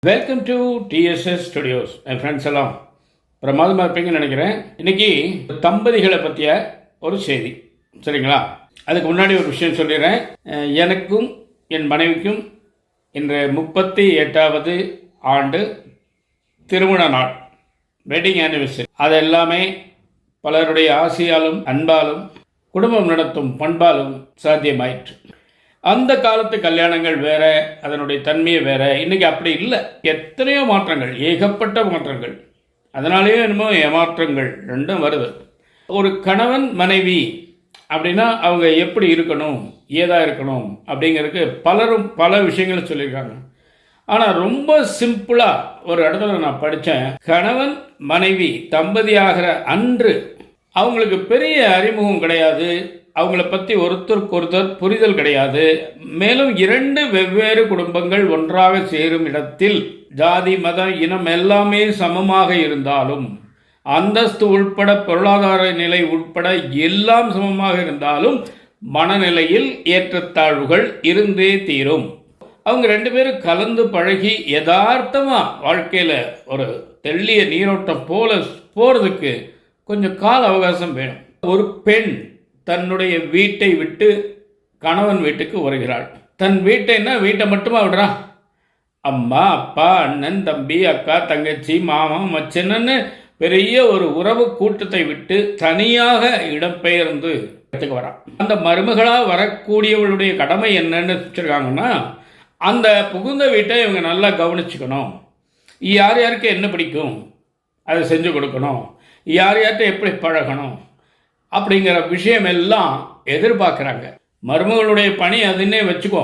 Welcome to TDS studios. N friends எல்லாம் பிரமாதமாக இருப்பீங்கன்னு நினைக்கிறேன். இன்றைக்கி தம்பதிகளை பற்றிய ஒரு செய்தி, சரிங்களா? அதுக்கு முன்னாடி ஒரு விஷயம் சொல்லிடுறேன். எனக்கும் என் மனைவிக்கும் இன்று 38வது ஆண்டு திருமண நாள், வெட்டிங் ஆனிவர்சரி. அது எல்லாமே பலருடைய ஆசையாலும் அன்பாலும் குடும்பம் நடத்தும் பண்பாலும் சாத்தியமாயிற்று. அந்த காலத்து கல்யாணங்கள் வேற, அதனுடைய தன்மையை வேற. இன்றைக்கி அப்படி இல்லை. எத்தனையோ மாற்றங்கள், ஏகப்பட்ட மாற்றங்கள். அதனாலேயே என்னமோ ஏமாற்றங்கள் ரெண்டும் வருது. ஒரு கணவன் மனைவி அப்படின்னா அவங்க எப்படி இருக்கணும், ஏதாக இருக்கணும் அப்படிங்கிறதுக்கு பலரும் பல விஷயங்களை சொல்லியிருக்காங்க. ஆனால் ரொம்ப சிம்பிளாக ஒரு இடத்துல நான் படித்தேன். கணவன் மனைவி தம்பதியாகிற அன்று அவங்களுக்கு பெரிய அறிமுகம் கிடையாது, அவங்கள பற்றி ஒருத்தருக்கு ஒருத்தர் புரிதல் கிடையாது. மேலும் இரண்டு வெவ்வேறு குடும்பங்கள் ஒன்றாக சேரும் இடத்தில் ஜாதி மதம் இனம் எல்லாமே சமமாக இருந்தாலும், அந்தஸ்து உட்பட பொருளாதார நிலை உட்பட எல்லாம் சமமாக இருந்தாலும் மனநிலையில் ஏற்றத்தாழ்வுகள் இருந்தே தீரும். அவங்க ரெண்டு பேரும் கலந்து பழகி யதார்த்தமாக வாழ்க்கையில் ஒரு தெள்ளிய நீரோட்டம் போல போகிறதுக்கு கொஞ்சம் கால அவகாசம் வேணும். ஒரு பெண் தன்னுடைய வீட்டை விட்டு கணவன் வீட்டுக்கு வருகிறாள். தன் வீட்டை மட்டுமா விடுறான்? அம்மா அப்பா அண்ணன் தம்பி அக்கா தங்கச்சி மாமா மச்சன்னு பெரிய ஒரு உறவு கூட்டத்தை விட்டு தனியாக இடம்பெயர்ந்து இடத்துக்கு வரான். அந்த மருமகளாக வரக்கூடியவளுடைய கடமை என்னன்னு வச்சுருக்காங்கன்னா, அந்த புகுந்த வீட்டை இவங்க நல்லா கவனிச்சுக்கணும். யார் யாருக்கு என்ன பிடிக்கும் அதை செஞ்சு கொடுக்கணும், யார் யார்கிட்ட எப்படி பழகணும் அப்படிங்கிற விஷயம் எல்லாம் எதிர்பார்க்குறாங்க. மருமகளுடைய பணி அதுன்னே வச்சுக்கோ,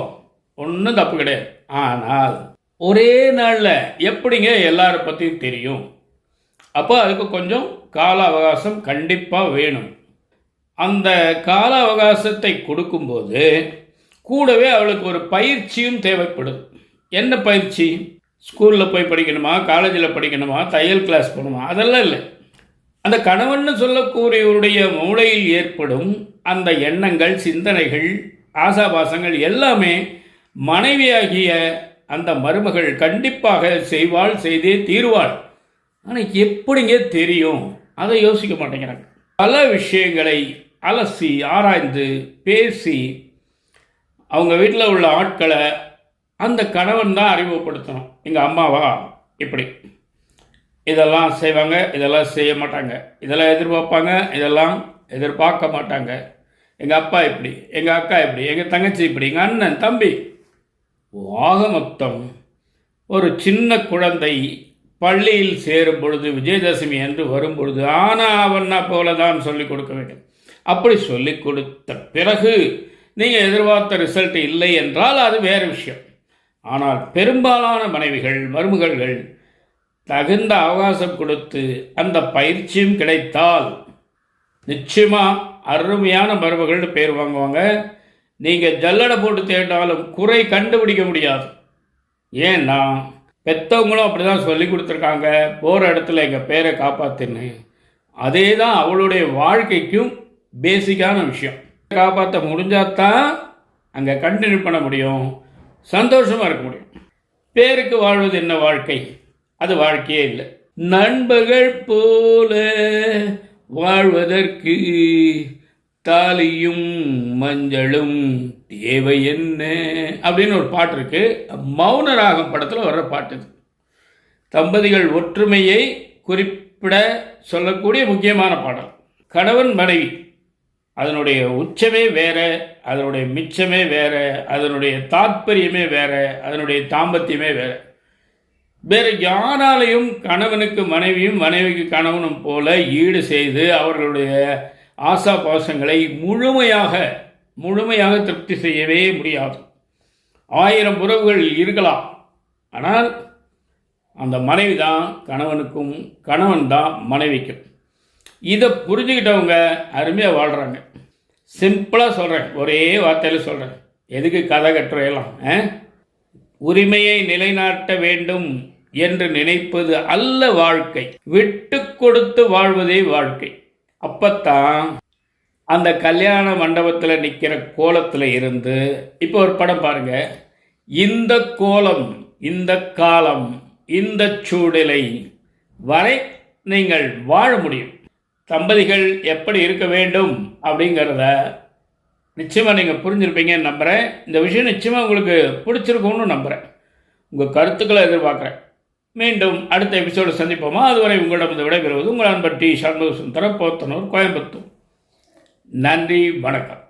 ஒன்றும் தப்பு கிடையாது. ஆனால் ஒரே நாளில் எப்படிங்க எல்லாரை பற்றியும் தெரியும்? அப்போ அதுக்கு கொஞ்சம் கால அவகாசம் கண்டிப்பாக வேணும். அந்த கால அவகாசத்தை கொடுக்கும்போது கூடவே அவளுக்கு ஒரு பயிற்சியும் தேவைப்படுது. என்ன பயிற்சி? ஸ்கூலில் போய் படிக்கணுமா, காலேஜில் படிக்கணுமா, தையல் கிளாஸ் போகணுமா? அதெல்லாம் இல்லை. அந்த கணவன் சொல்லக்கூடியவருடைய மூளையில் ஏற்படும் அந்த எண்ணங்கள், சிந்தனைகள், ஆசாபாசங்கள் எல்லாமே மனைவியாகிய அந்த மருமகள் கண்டிப்பாக செய்வாள், செய்தே தீர்வாள். ஆனால் எப்படிங்க தெரியும்? அதை யோசிக்க மாட்டேங்கிறாங்க. பல விஷயங்களை அலசி ஆராய்ந்து பேசி அவங்க வீட்டில் உள்ள ஆட்களை அந்த கணவன் தான் அறிமுகப்படுத்தணும். எங்கள் அம்மாவா இப்படி இதெல்லாம் செய்வாங்க, இதெல்லாம் செய்ய மாட்டாங்க, இதெல்லாம் எதிர்பார்ப்பாங்க, இதெல்லாம் எதிர்பார்க்க மாட்டாங்க. எங்கள் அப்பா இப்படி, எங்கள் அக்கா இப்படி, எங்கள் தங்கச்சி இப்படி, எங்கள் அண்ணன் தம்பி. ஆக மொத்தம் ஒரு சின்ன குழந்தை பள்ளியில் சேரும் பொழுது, விஜயதசமி என்று வரும் பொழுது ஆனா அவன்னா போல தான் சொல்லிக் கொடுக்க வேண்டும். அப்படி சொல்லிக் கொடுத்த பிறகு நீங்கள் எதிர்பார்த்த ரிசல்ட் இல்லை என்றால் அது வேறு விஷயம். ஆனால் பெரும்பாலான மனைவிகள், மருமகள்கள் தகுந்த அவகாசம் கொடுத்து அந்த பயிற்சியும் கிடைத்தால் நிச்சயமாக அருமையான மருமகள்னு பேர் வாங்குவாங்க. நீங்கள் ஜல்லடை போட்டு தேடினாலும் குறை கண்டுபிடிக்க முடியாது. ஏன்னா பெற்றவங்களும் அப்படி தான் சொல்லி கொடுத்துருக்காங்க, போகிற இடத்துல எங்கள் பேரை காப்பாற்றுன்னு. அதே தான் அவளுடைய வாழ்க்கைக்கும் பேசிக்கான விஷயம். காப்பாற்ற முடிஞ்சாதான் அங்கே கண்டினியூ பண்ண முடியும், சந்தோஷமாக இருக்க முடியும். பேருக்கு வாழ்வது என்ன வாழ்க்கை? அது வாழ்க்கையே இல்லை. நண்பர்கள் போல வாழ்வதற்கு தாலியும் மஞ்சளும் தேவை என்ன அப்படின்னு ஒரு பாட்டு இருக்கு. மௌனராகம் படத்தில் வர்ற பாட்டு. தம்பதிகள் ஒற்றுமையை குறிப்பிட சொல்லக்கூடிய முக்கியமான பாடல். கணவன் மனைவி அதனுடைய உச்சமே வேற, அதனுடைய மிச்சமே வேற, அதனுடைய தாற்பயமே வேற, அதனுடைய தாம்பத்தியமே வேற. வேறு யாராலையும் கணவனுக்கு மனைவியும் மனைவிக்கு கணவனும் போல ஈடு செய்து அவர்களுடைய ஆசாபாசங்களை முழுமையாக திருப்தி செய்யவே முடியாது. 1000 உறவுகள் இருக்கலாம், ஆனால் அந்த மனைவி தான் கணவனுக்கும், கணவன் தான் மனைவிக்கும். இதை புரிஞ்சுக்கிட்டவங்க அருமையாக வாழ்கிறாங்க. சிம்பிளாக சொல்கிறேன், ஒரே வார்த்தையில் சொல்கிறேன். எதுக்கு கதை கட்டுறையெல்லாம்? உரிமையை நிலைநாட்ட வேண்டும் என்று நினைப்பது அல்ல வாழ்க்கை, விட்டு கொடுத்து வாழ்வதே வாழ்க்கை. அப்பத்தான் அந்த கல்யாண மண்டபத்தில் நிற்கிற கோலத்தில் இருந்து இப்போ ஒரு படம் பாருங்க. இந்த கோலம், இந்த காலம் இந்த சூழ்நிலை வரை நீங்கள் வாழ முடியும். தம்பதிகள் எப்படி இருக்க வேண்டும் அப்படிங்கிறத நிச்சயமாக நீங்கள் புரிஞ்சுருப்பீங்கன்னு நம்புகிறேன். இந்த விஷயம் நிச்சயமாக உங்களுக்கு பிடிச்சிருக்கும்னு நம்புகிறேன். உங்கள் கருத்துக்களை எதிர்பார்க்குறேன். மீண்டும் அடுத்த எபிசோடு சந்திப்போமா? அதுவரை உங்களிடம் விடைபெறுவது உங்கள் அன்பர் டி. சண்முக சுந்தரம், போத்தனூர், கோயம்புத்தூர். நன்றி, வணக்கம்.